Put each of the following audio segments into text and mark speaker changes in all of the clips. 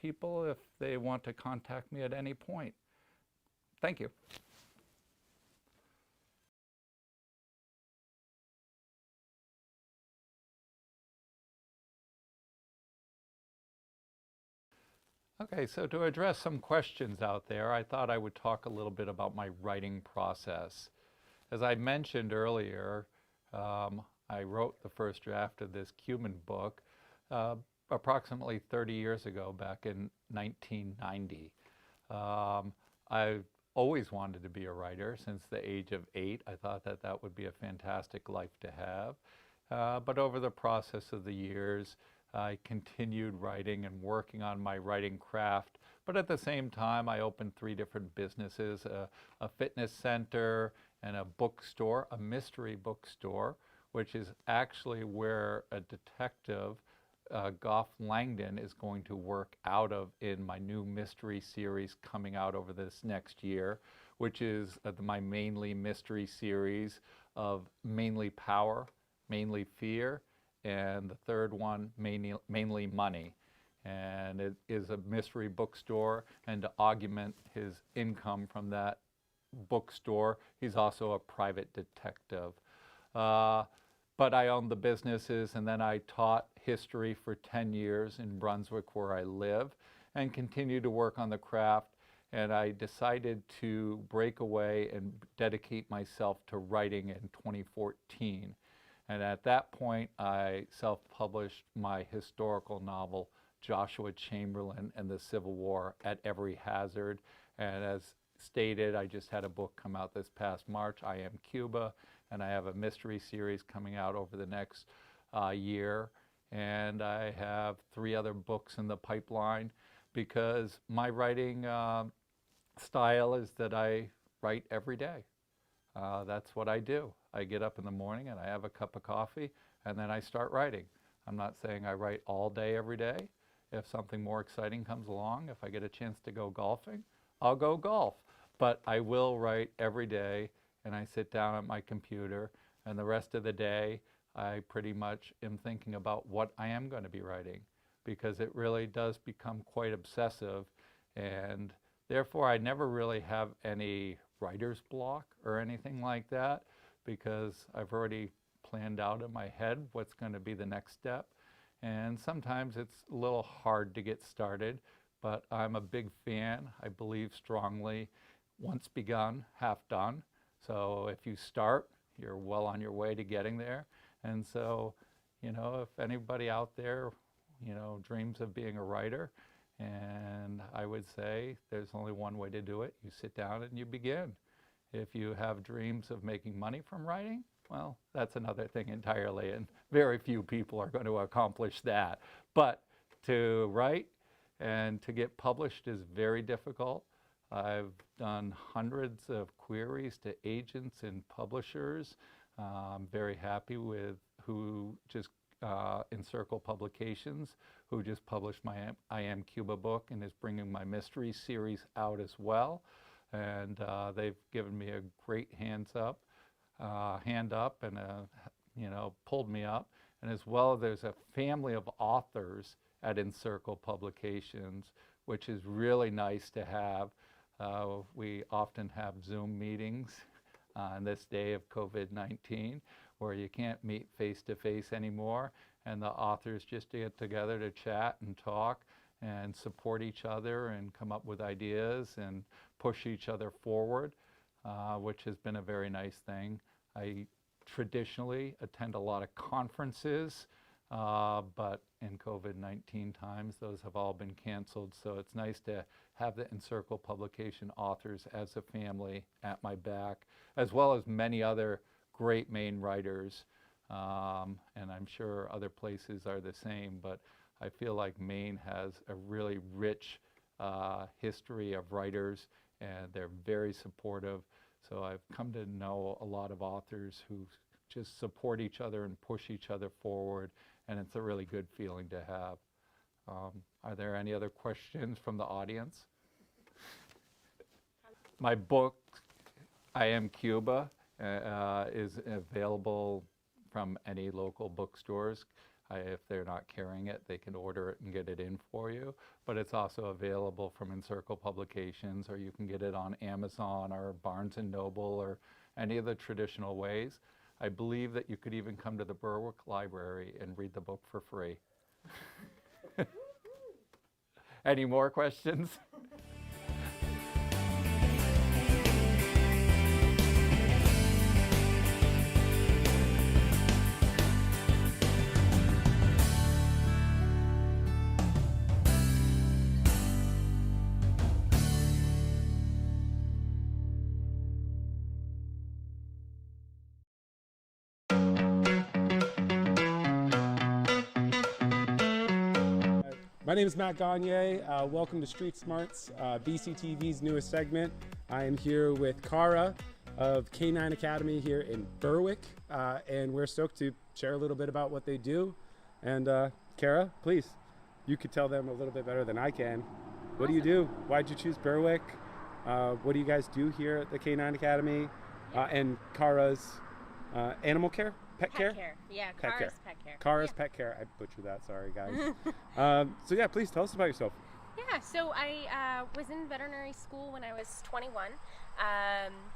Speaker 1: people if they want to contact me at any point. Thank you. Okay, so to address some questions out there, I thought I would talk a little bit about my writing process. As I mentioned earlier, I wrote the first draft of this Cuban book approximately 30 years ago, back in 1990. I always wanted to be a writer since the age of 8. I thought that that would be a fantastic life to have. But over the process of the years, I continued writing and working on my writing craft. But at the same time, I opened 3 different businesses, a fitness center and a bookstore, a mystery bookstore, which is actually where a detective, Gough Langdon, is going to work out of in my new mystery series coming out over this next year, which is my mainly mystery series of Mainly Power, Mainly Fear, and the third one, mainly Money. And it is a mystery bookstore, and to augment his income from that bookstore, he's also a private detective. But I owned the businesses, and then I taught history for 10 years in Brunswick, where I live, and continued to work on the craft. And I decided to break away and dedicate myself to writing in 2014. And at that point, I self-published my historical novel, Joshua Chamberlain and the Civil War, at Every Hazard. And as stated, I just had a book come out this past March, I Am Cuba, and I have a mystery series coming out over the next year. And I have 3 other books in the pipeline, because my writing style is that I write every day. That's what I do. I get up in the morning and I have a cup of coffee, and then I start writing. I'm not saying I write all day every day. If something more exciting comes along, if I get a chance to go golfing, I'll go golf. But I will write every day, and I sit down at my computer, and the rest of the day I pretty much am thinking about what I am going to be writing, because it really does become quite obsessive, and therefore I never really have any writer's block or anything like that, because I've already planned out in my head what's going to be the next step. And sometimes it's a little hard to get started, but I'm a big fan. I believe strongly, once begun, half done. So if you start, you're well on your way to getting there. And so, if anybody out there, dreams of being a writer, and I would say there's only one way to do it. You sit down and you begin. If you have dreams of making money from writing, well, that's another thing entirely, and very few people are going to accomplish that. But to write and to get published is very difficult. I've done hundreds of queries to agents and publishers. I'm very happy with who just Encircle Publications, who just published my I Am Cuba book and is bringing my mystery series out as well. And they've given me a great hand up and pulled me up. And as well, there's a family of authors at Encircle Publications, which is really nice to have. We often have Zoom meetings on this day of COVID-19, where you can't meet face-to-face anymore, and the authors just get together to chat and talk and support each other and come up with ideas and push each other forward, which has been a very nice thing. I traditionally attend a lot of conferences, but in COVID-19 times, those have all been canceled. So it's nice to have the Encircle Publication authors as a family at my back, as well as many other great Maine writers. And I'm sure other places are the same, but I feel like Maine has a really rich history of writers, and they're very supportive. So I've come to know a lot of authors who just support each other and push each other forward, and it's a really good feeling to have. Are there any other questions from the audience? My book, I Am Cuba, is available from any local bookstores. If they're not carrying it, they can order it and get it in for you. But it's also available from Encircle Publications, or you can get it on Amazon or Barnes & Noble or any of the traditional ways. I believe that you could even come to the Berwick Library and read the book for free. Any more questions?
Speaker 2: My name is Matt Gagne. Welcome to Street Smarts, BCTV's newest segment. I am here with Kara of K9 Academy here in Berwick, and we're stoked to share a little bit about what they do. And Kara, please, you could tell them a little bit better than I can. What do you do? Why'd you choose Berwick? What do you guys do here at the K9 Academy? And Kara's animal care? Pet care?
Speaker 3: Yeah,
Speaker 2: pet
Speaker 3: Kara's
Speaker 2: care.
Speaker 3: Pet Care.
Speaker 2: Kara's Pet Care. I butchered that, sorry guys. So yeah, please tell us about yourself.
Speaker 3: Yeah, so I was in veterinary school when I was 21.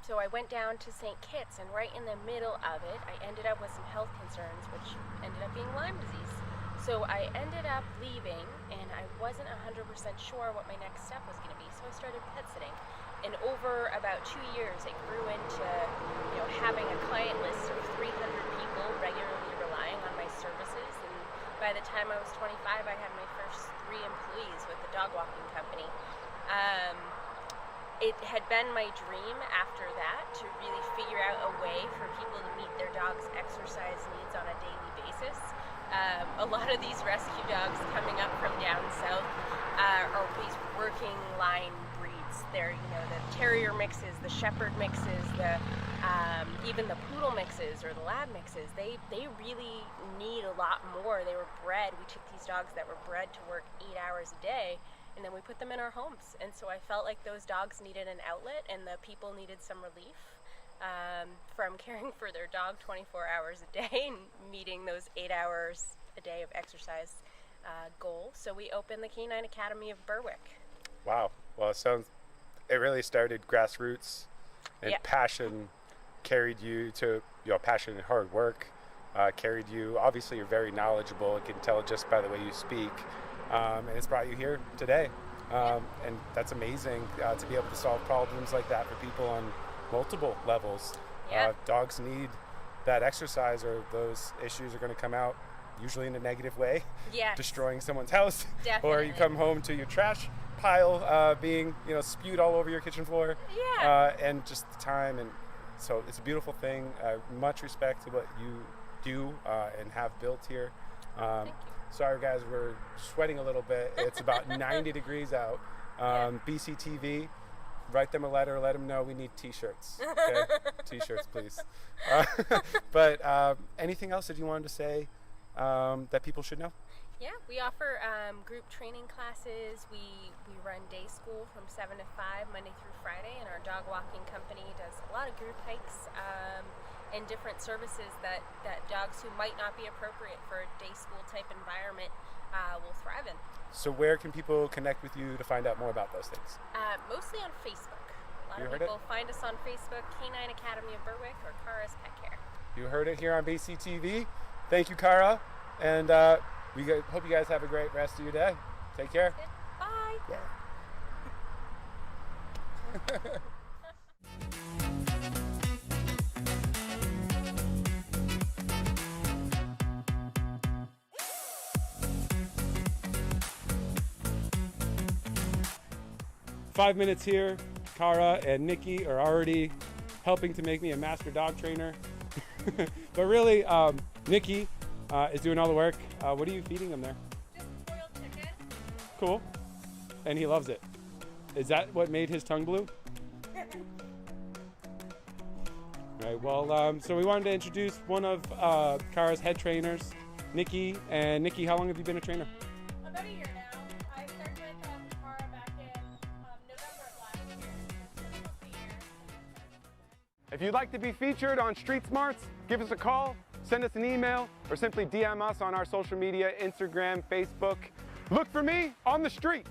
Speaker 3: So I went down to St. Kitts, and right in the middle of it, I ended up with some health concerns, which ended up being Lyme disease. So I ended up leaving, and I wasn't 100% sure what my next step was going to be, so I started pet sitting. And over about 2 years, it grew into, having a client list of 300 people regularly relying on my services. And by the time I was 25, I had my first 3 employees with the dog walking company. It had been my dream after that to really figure out a way for people to meet their dog's exercise needs on a daily basis. A lot of these rescue dogs coming up from down south are these working line breeds. They're, the terrier mixes, the shepherd mixes, even the poodle mixes or the lab mixes. They really need a lot more. They were bred. We took these dogs that were bred to work 8 hours a day, and then we put them in our homes. And so I felt like those dogs needed an outlet, and the people needed some relief from caring for their dog 24 hours a day and meeting those 8 hours a day of exercise goal. So we opened the K9 Academy of Berwick.
Speaker 2: Wow. Well, it really started grassroots, and
Speaker 3: Yep.
Speaker 2: passion carried you to, passion and hard work carried you. Obviously, you're very knowledgeable. I can tell just by the way you speak. And it's brought you here today. And that's amazing to be able to solve problems like that for people on multiple levels.
Speaker 3: Yep.
Speaker 2: Dogs need that exercise, or those issues are going to come out usually in a negative way,
Speaker 3: Yes.
Speaker 2: destroying someone's house.
Speaker 3: Definitely.
Speaker 2: Or you come home to your trash pile being spewed all over your kitchen floor.
Speaker 3: Yeah.
Speaker 2: And just the time, and so it's a beautiful thing. Much respect to what you do and have built here.
Speaker 3: Thank you.
Speaker 2: Sorry guys, we're sweating a little bit. It's about 90 degrees out. BCTV, write them a letter, let them know we need t-shirts. Okay? T-shirts, please. But anything else that you wanted to say that people should know?
Speaker 3: Yeah, we offer group training classes. We run day school from 7 to 5, Monday through Friday, and our dog walking company does a lot of group hikes and different services that dogs who might not be appropriate for a day school type environment will thrive in.
Speaker 2: So where can people connect with you to find out more about those things?
Speaker 3: Mostly on Facebook. A lot
Speaker 2: You
Speaker 3: of
Speaker 2: heard
Speaker 3: people find us on Facebook, K9 Academy of Berwick or Kara's Pet Care.
Speaker 2: You heard it here on BCTV. Thank you, Kara, and we hope you guys have a great rest of your day. Take care.
Speaker 3: Bye.
Speaker 2: Yeah. 5 minutes here. Kara and Nikki are already helping to make me a master dog trainer. But really, Nikki is doing all the work. What are you feeding them there?
Speaker 3: Just boiled chicken.
Speaker 2: Cool. And he loves it. Is that what made his tongue blue? Right, well, so we wanted to introduce one of Kara's head trainers, Nikki. And Nikki, how long have you been a trainer?
Speaker 4: About a year now. I started with Kara back in November of last year. It's been almost a year.
Speaker 5: If you'd like to be featured on Street Smarts, give us a call
Speaker 2: send us an email or simply DM us on our social media, Instagram, Facebook. Look for me on the street.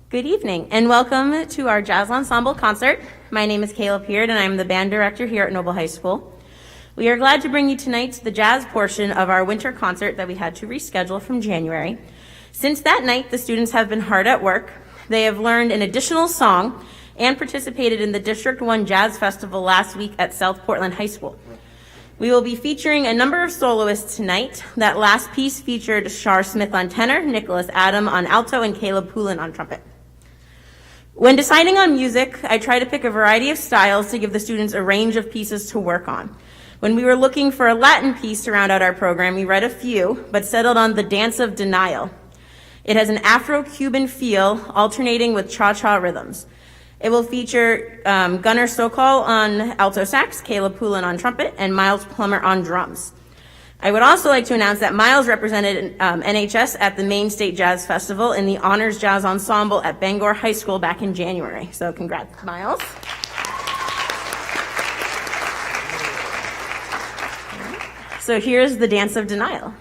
Speaker 5: Good evening and welcome to our Jazz Ensemble concert. My name is Kayla Peard and I'm the band director here at Noble High School. We are glad to bring you tonight to the jazz portion of our winter concert that we had to reschedule from January. Since that night, the students have been hard at work. They have learned an additional song and participated in the District 1 Jazz Festival last week at South Portland High School. We will be featuring a number of soloists tonight. That last piece featured Shar Smith on tenor, Nicholas Adam on alto, and Caleb Poulin on trumpet. When deciding on music, I try to pick a variety of styles to give the students a range of pieces to work on. When we were looking for a Latin piece to round out our program, we read a few, but settled on the Dance of Denial. It has an Afro-Cuban feel, alternating with cha-cha rhythms. It will feature Gunnar Sokol on alto sax, Caleb Poulin on trumpet, and Miles Plummer on drums. I would also like to announce that Miles represented NHS at the Maine State Jazz Festival in the Honors Jazz Ensemble at Bangor High School back in January. So congrats, Miles. So here's the Dance of Denial.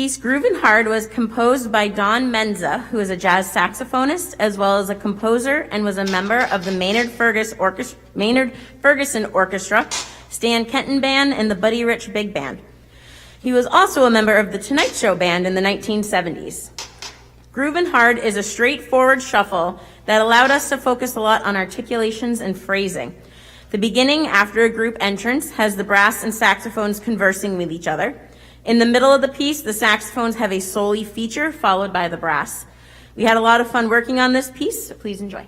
Speaker 5: piece Groove and Hard was composed by Don Menza, who is a jazz saxophonist, as well as a composer and was a member of the Maynard Ferguson Orchestra, Stan Kenton Band, and the Buddy Rich Big Band. He was also a member of the Tonight Show Band in the 1970s. Groove and Hard is a straightforward shuffle that allowed us to focus a lot on articulations and phrasing. The beginning, after a group entrance, has the brass and saxophones conversing with each other. In the middle of the piece, the saxophones have a solo feature followed by the brass. We had a lot of fun working on this piece, so please enjoy.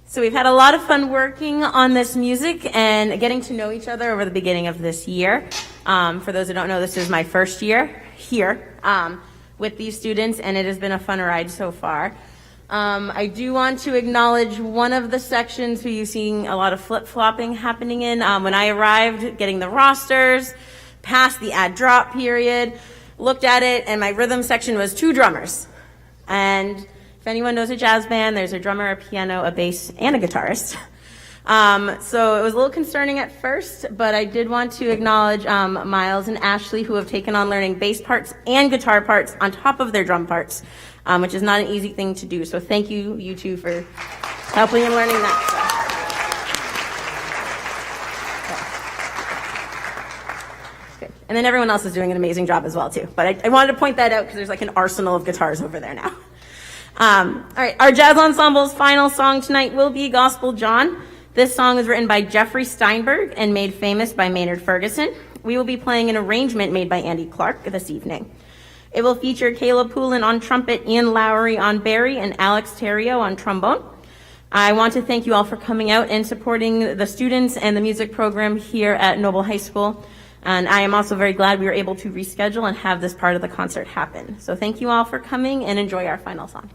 Speaker 5: So we've had a lot of fun working on this music and getting to know each other over the beginning of this year. For those who don't know, this is my first year here with these students, and it has been a fun ride so far. I do want to acknowledge one of the sections who you're seeing a lot of flip-flopping happening in. When I arrived, getting the rosters, past the add-drop period, looked at it, and my rhythm section was 2 drummers. And if anyone knows a jazz band, there's a drummer, a piano, a bass, and a guitarist. So it was a little concerning at first, but I did want to acknowledge Miles and Ashley, who have taken on learning bass parts and guitar parts on top of their drum parts, which is not an easy thing to do. So thank you, you two, for helping and learning that stuff. Good. And then everyone else is doing an amazing job as well, too. But I wanted to point that out because there's like an arsenal of guitars over there now. All right, our jazz ensemble's final song tonight will be Gospel John. This song was written by Jeffrey Steinberg and made famous by Maynard Ferguson. We will be playing an arrangement made by Andy Clark this evening. It will feature Caleb Poulin on trumpet, Ian Lowry on bari, and Alex Terrio on trombone. I want to thank you all for coming out and supporting the students and the music program here at Noble High School. And I am also very glad we were able to reschedule and have this part of the concert happen. So thank you all for coming, and enjoy our final song.